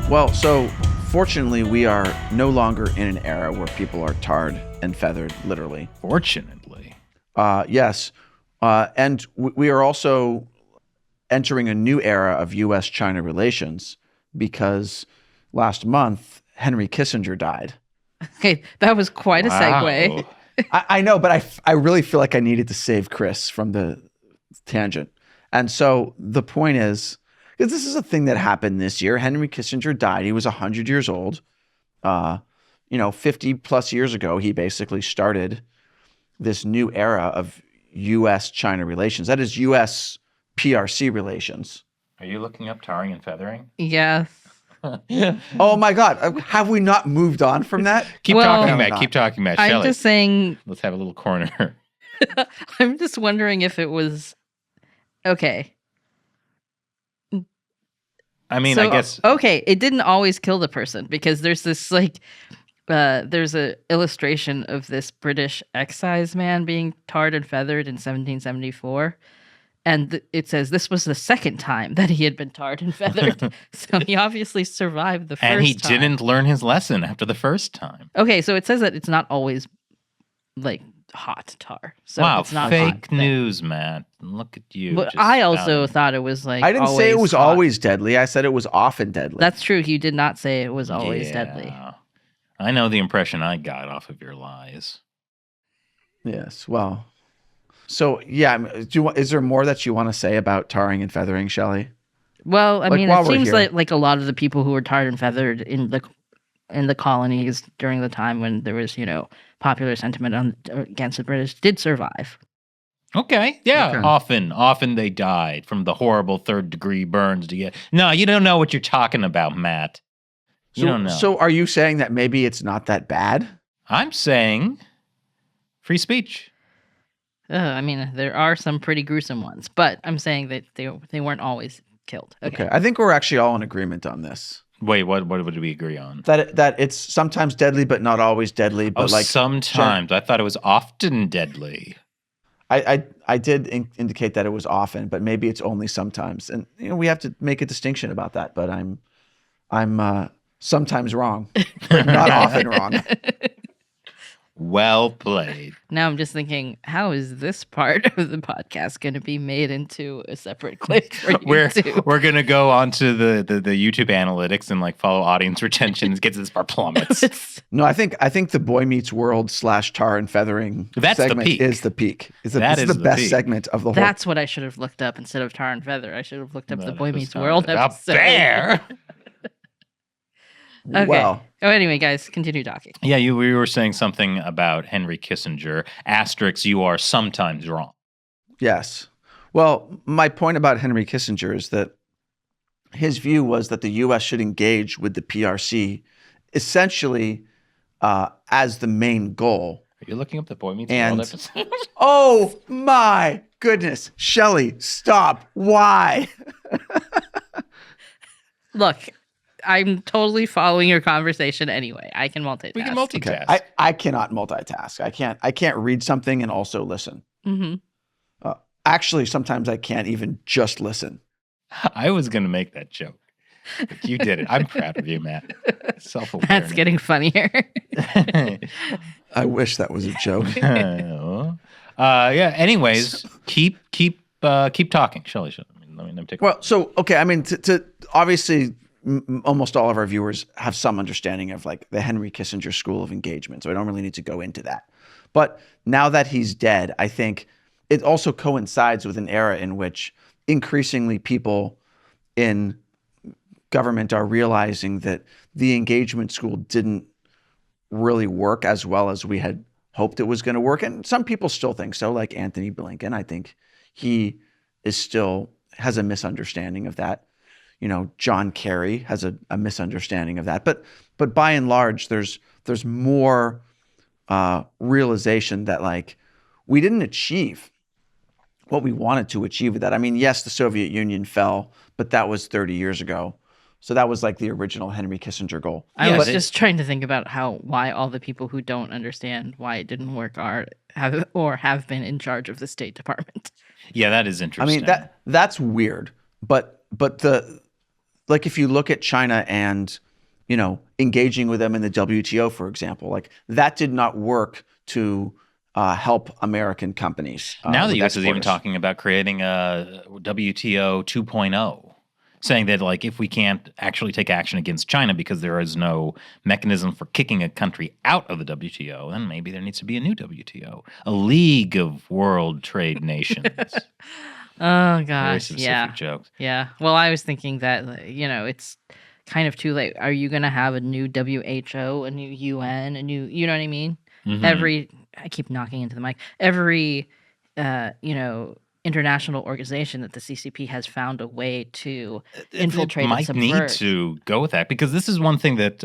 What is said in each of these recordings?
Well, so fortunately, we are no longer in an era where people are tarred and feathered, literally. Fortunately. Yes. And we are also entering a new era of U.S.-China relations because last month, Henry Kissinger died. Okay, that was quite a segue. I know, but I really feel like I needed to save Chris from the tangent. And so the point is, because this is a thing that happened this year, Henry Kissinger died. He was 100 years old. 50 plus years ago, he basically started this new era of U.S.-China relations. That is U.S. PRC relations. Are you looking up tarring and feathering? Yes. Oh my God. Have we not moved on from that? Keep talking, Matt. I'm Shelley. just saying. Let's have a little corner. I'm just wondering if it was okay. I mean, So, I guess. Okay, it didn't always kill the person because there's this there's a illustration of this British excise man being tarred and feathered in 1774. And it says this was the second time that he had been tarred and feathered. So he obviously survived the first time. And he didn't learn his lesson after the first time. Okay, so it says that it's not always like hot tar. So wow, it's not fake news, Matt. Look at you. But I also thought it was like I didn't say it was hot. always deadly. I said it was often deadly. That's true. You did not say it was always deadly. I know the impression I got off of your lies. Yes, well. So, yeah, is there more that you want to say about tarring and feathering, Shelley? Well, I mean, it seems like a lot of the people who were tarred and feathered in the colonies during the time when there was, popular sentiment against the British did survive. Okay, yeah. Okay. Often they died from the horrible third-degree burns to get. No, you don't know what you're talking about, Matt. You don't know. So, are you saying that maybe it's not that bad? I'm saying free speech. I mean, there are some pretty gruesome ones, but I'm saying that they weren't always killed. Okay, I think we're actually all in agreement on this. Wait, what would we agree on? That it's sometimes deadly, but not always deadly. But sometimes. I thought it was often deadly. I did indicate that it was often, but maybe it's only sometimes, and we have to make a distinction about that. But I'm sometimes wrong, but not often wrong. Well played. Now I'm just thinking, how is this part of the podcast going to be made into a separate clip for YouTube? We're going to go onto the YouTube analytics and follow audience retention and get to this part plummets. No, I think the Boy Meets World / tar and feathering segment is the peak. This is the best segment of the whole. That's what I should have looked up instead of tar and feather. I should have looked up the Boy Meets World episode. Bear. Okay. Well. Anyway, guys, continue talking. Yeah, we were saying something about Henry Kissinger. Asterisk, you are sometimes wrong. Yes. Well, my point about Henry Kissinger is that his view was that the U.S. should engage with the PRC essentially as the main goal. Are you looking up the Boy Meets World episode? Oh, my goodness. Shelley, stop. Why? Look. I'm totally following your conversation anyway. I can multitask. We can multitask. Okay. I cannot multitask. I can't read something and also listen. Mm-hmm. Actually, sometimes I can't even just listen. I was going to make that joke, but you did it. I'm proud of you, Matt. Self-awareness. That's getting funnier. I wish that was a joke. Yeah. Anyways, keep talking, Shelley. Let me take. Well, so okay. I mean, to obviously. Almost all of our viewers have some understanding of the Henry Kissinger school of engagement, so I don't really need to go into that. But now that he's dead, I think it also coincides with an era in which increasingly people in government are realizing that the engagement school didn't really work as well as we had hoped it was going to work. And some people still think so, like Anthony Blinken. I think he has a misunderstanding of that. John Kerry has a misunderstanding of that. But by and large, there's more realization that we didn't achieve what we wanted to achieve with that. I mean, yes, the Soviet Union fell, but that was 30 years ago. So that was the original Henry Kissinger goal. I was just trying to think about why all the people who don't understand why it didn't work have been in charge of the State Department. Yeah, that is interesting. I mean, that's weird. But like if you look at China and, engaging with them in the WTO, for example, like that did not work to help American companies. Now the with U.S. is even exporters. talking about creating a WTO 2.0, saying that like if we can't actually take action against China because there is no mechanism for kicking a country out of the WTO, then maybe there needs to be a new WTO, a League of World Trade Nations. Oh Very gosh, specific jokes. yeah. Well, I was thinking that it's kind of too late. Are you gonna have a new WHO, a new UN, a new? You know what I mean? Mhm. I keep knocking into the mic. Every, international organization that the CCP has found a way to infiltrate and might need subvert. to go with that because this is one thing that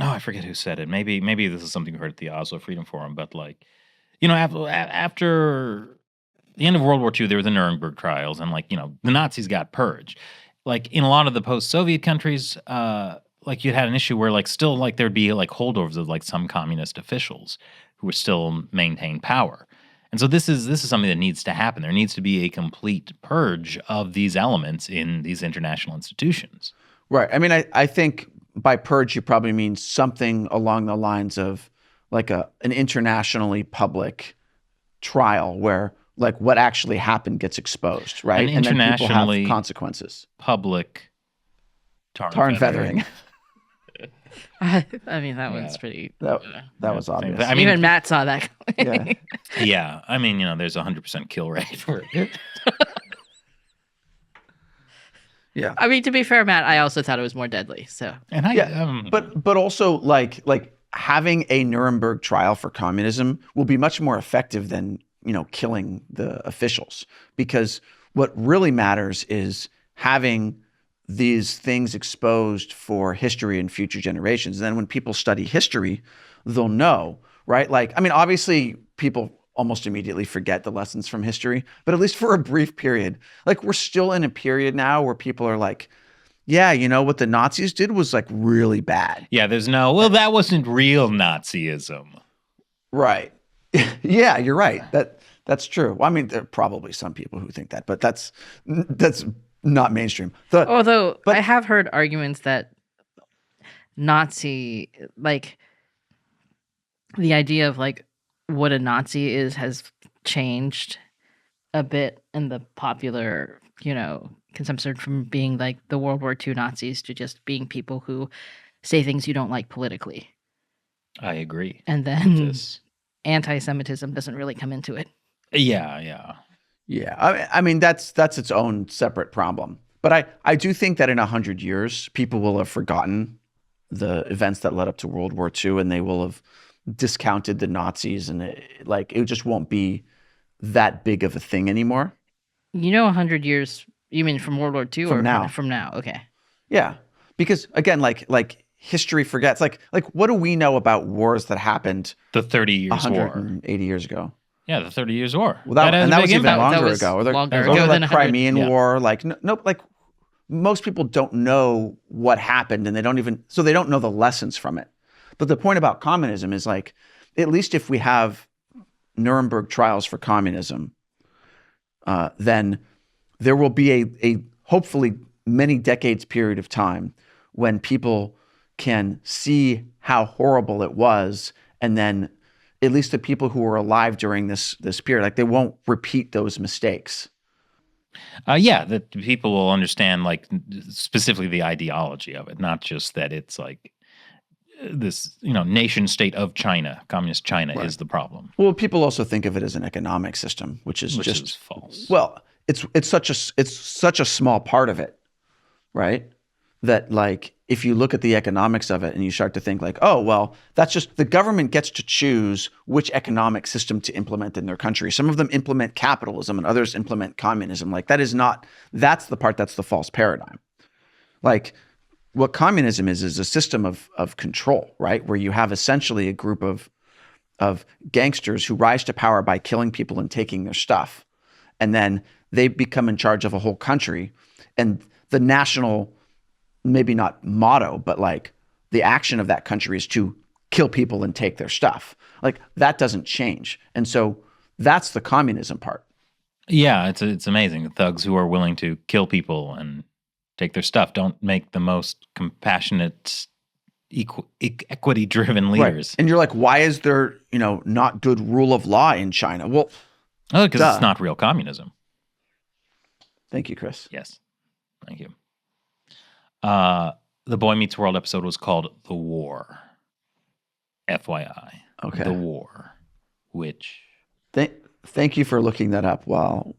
I forget who said it. Maybe this is something we heard at the Oslo Freedom Forum, but like, after the end of World War II, there were the Nuremberg trials, and like, the Nazis got purged. Like in a lot of the post-Soviet countries, like you had an issue where like still like there'd be like holdovers of like some communist officials who were still maintain power. And so this is something that needs to happen. There needs to be a complete purge of these elements in these international institutions. Right. I mean, I think by purge, you probably mean something along the lines of like an internationally public trial where like what actually happened gets exposed, right? An And then people have internationally consequences. Public tar and feathering. I mean, that one's pretty. That was obvious. I mean, Even Matt saw that coming. Yeah. Yeah. I mean, there's a 100% kill rate for it. Yeah. I mean, to be fair, Matt, I also thought it was more deadly. So. And but also like having a Nuremberg trial for communism will be much more effective than killing the officials, because what really matters is having these things exposed for history and future generations. And then when people study history, they'll know, right? Like, I mean, obviously people almost immediately forget the lessons from history, but at least for a brief period, like we're still in a period now where people are like, yeah, what the Nazis did was like really bad. Yeah, that wasn't real Nazism. Right. Yeah, you're right. That's true. Well, I mean, there are probably some people who think that, but that's not mainstream. Although I have heard arguments that Nazi, like the idea of like what a Nazi is has changed a bit in the popular, consumption, from being like the World War II Nazis to just being people who say things you don't like politically. I agree. And then anti-Semitism doesn't really come into it. Yeah. I mean, that's its own separate problem. But I do think that in 100 years, people will have forgotten the events that led up to World War II, and they will have discounted the Nazis, and it just won't be that big of a thing anymore. 100 years, you mean from World War II from or now? From now, okay. Yeah, because again, like history forgets. Like what do we know about wars that happened the 30 years 180 years ago? Yeah, the 30 Years War. Well, that was even longer ago. Or longer ago than the 100. Crimean War. Like no, like most people don't know what happened, and they don't know the lessons from it. But the point about communism is like, at least if we have Nuremberg trials for communism, then there will be a hopefully many decades period of time when people can see how horrible it was, and then at least the people who were alive during this period, like they won't repeat those mistakes. Yeah, that people will understand like specifically the ideology of it, not just that it's like this, nation state of China, communist China is the problem. Well, people also think of it as an economic system, which is false. Well, it's such a small part of it, right? That like if you look at the economics of it and you start to think like, oh, well, that's just the government gets to choose which economic system to implement in their country. Some of them implement capitalism and others implement communism. Like that's the part that's the false paradigm. Like what communism is a system of control, right? Where you have essentially a group of gangsters who rise to power by killing people and taking their stuff. And then they become in charge of a whole country. And the national, maybe not motto, but like the action of that country is to kill people and take their stuff. Like that doesn't change. And so that's the communism part. Yeah, it's amazing. The thugs who are willing to kill people and take their stuff. Don't make the most compassionate, equity-driven leaders. And you're like, why is there, not good rule of law in China? Well, Oh, because it's not real communism. Thank you, Chris. Yes. Thank you. The Boy Meets World episode was called The War. FYI. Okay. The War. Which... Thank you for looking that up while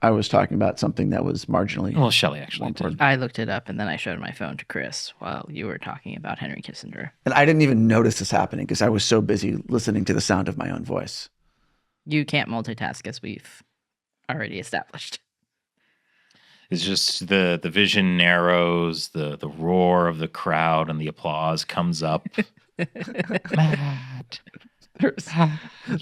I was talking about something that was marginally... Well, Shelley actually did. I looked it up and then I showed my phone to Chris while you were talking about Henry Kissinger. And I didn't even notice this happening because I was so busy listening to the sound of my own voice. You can't multitask, as we've already established. It's just the vision narrows, the roar of the crowd and the applause comes up. Matt.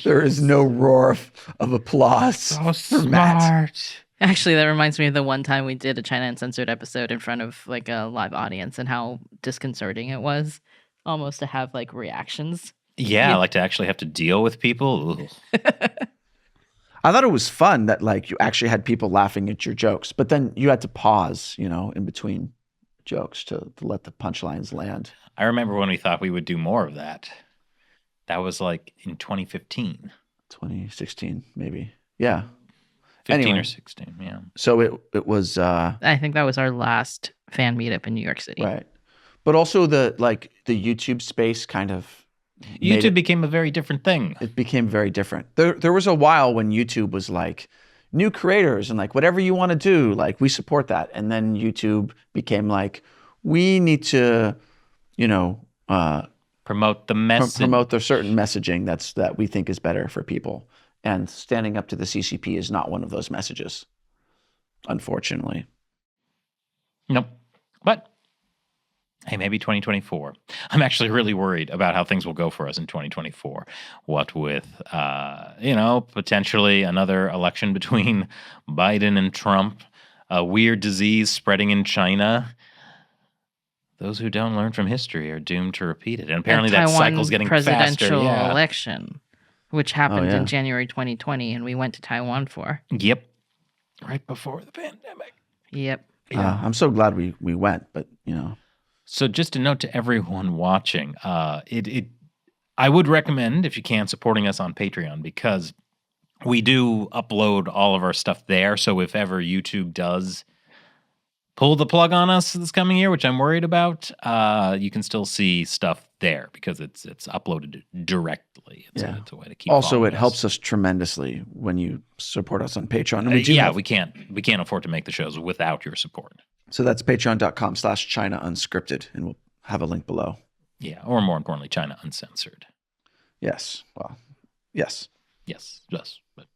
There is no roar of applause. So for Matt. smart. Actually, that reminds me of the one time we did a China Uncensored episode in front of like a live audience and how disconcerting it was almost to have like reactions. Yeah, like to actually have to deal with people. I thought it was fun that like you actually had people laughing at your jokes, but then you had to pause, in between jokes to let the punchlines land. I remember when we thought we would do more of that. That was like in 2015. 2016, maybe. Yeah. 15 Anyway. or 16, yeah. So it was I think that was our last fan meetup in New York City. right. But also the YouTube space kind of YouTube became a very different thing. it became very different. There was a while when YouTube was like new creators and like whatever you want to do, like we support that. And then YouTube became like we need to, Promote the message. promote the certain messaging that we think is better for people. And standing up to the CCP is not one of those messages, unfortunately. Nope. But hey, maybe 2024. I'm actually really worried about how things will go for us in 2024. What with, potentially another election between Biden and Trump, a weird disease spreading in China. Those who don't learn from history are doomed to repeat it. And apparently that cycle's getting faster. Presidential Yeah. election, which happened yeah. in January 2020, and we went to Taiwan for. Yep. Right before the pandemic. Yep. I'm so glad we went, but So just a note to everyone watching, I would recommend, if you can, supporting us on Patreon, because we do upload all of our stuff there. So if ever YouTube does pull the plug on us this coming year, which I'm worried about, you can still see stuff there because it's uploaded directly. It's a way to keep. Also, it us. helps us tremendously when you support us on Patreon. And we can't afford to make the shows without your support. So that's patreon.com/China Unscripted, and we'll have a link below. Yeah, or more importantly, China Uncensored. Yes. Well, yes. Yes, but